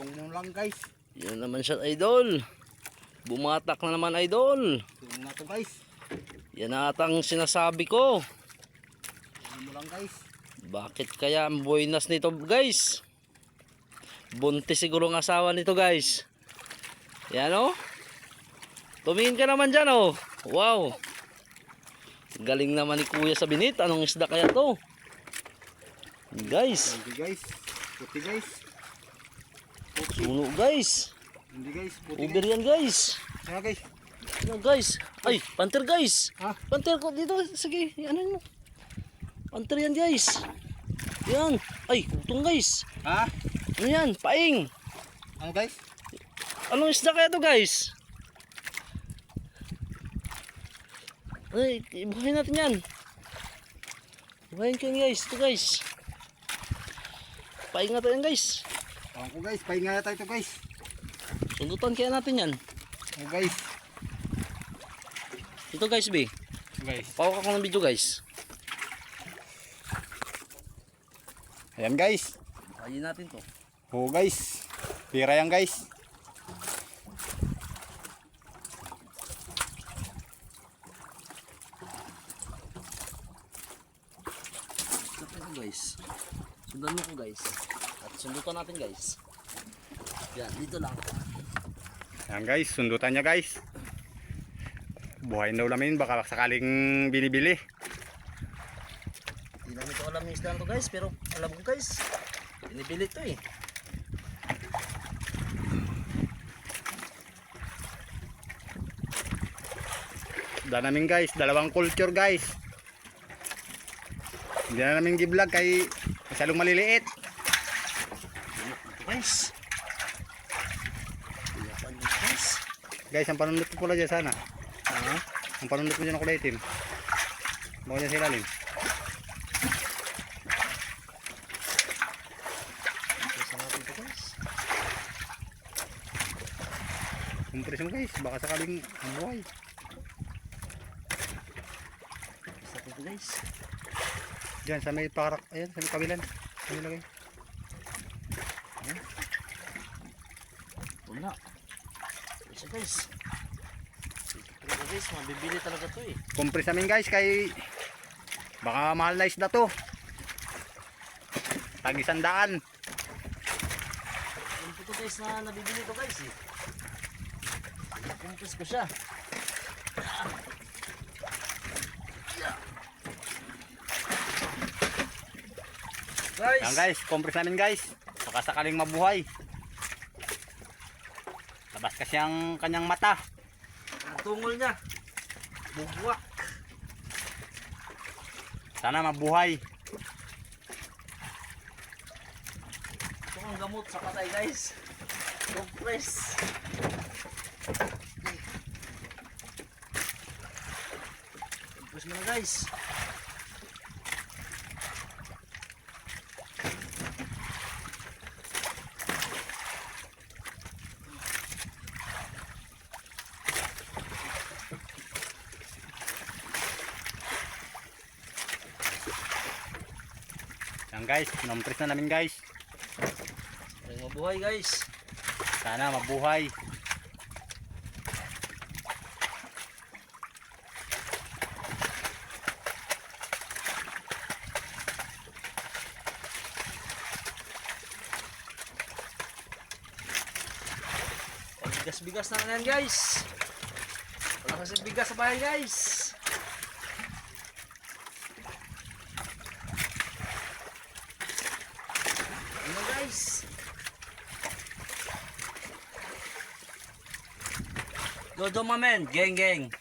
Tutong mo lang guys. Yan naman siya idol. Bumatak na naman idol. Tutong na to guys. Yan atang sinasabi ko. Tutong mo lang guys. Bakit kaya ang buenas nito guys? Buntis siguro ang asawa nito guys. Yan o. Tumingin ka naman dyan o. Wow. Galing naman ni kuya sa binit. Anong isda kaya to? Guys. Hindi guys. Puti guys. Puti. Suno guys. Hindi guys. Puti Uber guys. yan guys. Kaya guys. Ano guys? Ay, panter guys. Ha? Panter ko dito. Sige, ano mo? Panter yan guys. Yan. Ay, utong guys. Ha? Ano yan? Paing. Ano guys? Anong isda kaya to guys? Ay, ibuhayin natin yan. Ibuhayin ko yan guys. Ito guys. Paing natin yan guys. Ewan ko guys. Pahinga na tayo ito guys. Sundutan kaya natin yan. Oh guys. Ito guys B. Guys. Pawak ako ng video guys. Ayan guys. Buhayin natin to. Oh guys. Pira yan guys. Ito guys. Sundan mo ko guys. At sundutan natin guys. Yan, dito lang. Ayan guys. Sundutan niya guys. Buhayin daw namin. Baka sakaling binibili. Hindi namin ito alam yung isda to guys. Pero alam ko guys. Binibili ito eh. Da namin guys. Dalawang culture guys. Hindi na namin giblog kay masyadong maliliit. Ito guys. Iyapan mo guys. Guys, ang panundot ko pula dyan sana. Ha? Ang panundot mo dyan ang kulay itim. Baka dyan sa ilalim. Ito natin ito guys. Kumpres mo guys. Baka sakaling buhay. Isa ito guys. Dyan sa may parak. Ayan, sa may kabilan. Ano lagay? Ito na. Isa guys. Ito guys. Mabibili talaga to eh. Kumpres namin guys kay baka mahal na isda to. Tag 100. Ito guys na nabibili to guys eh. Nakumpis ko siya. Guys. Ayan guys, kumpres namin guys. Baka sakaling mabuhay. Labas kasi ang kanyang mata. Ang tungol niya. Bugwak. Sana mabuhay. Ito ang gamot sa patay guys. Compress. Compress mo na guys. Ayan guys, kumpres na namin guys. Ay mabuhay guys. Sana mabuhay. Bigas-bigas na yan guys. Wala kasi bigas sa bahay guys. Ano guys? Dodo mamen, geng geng.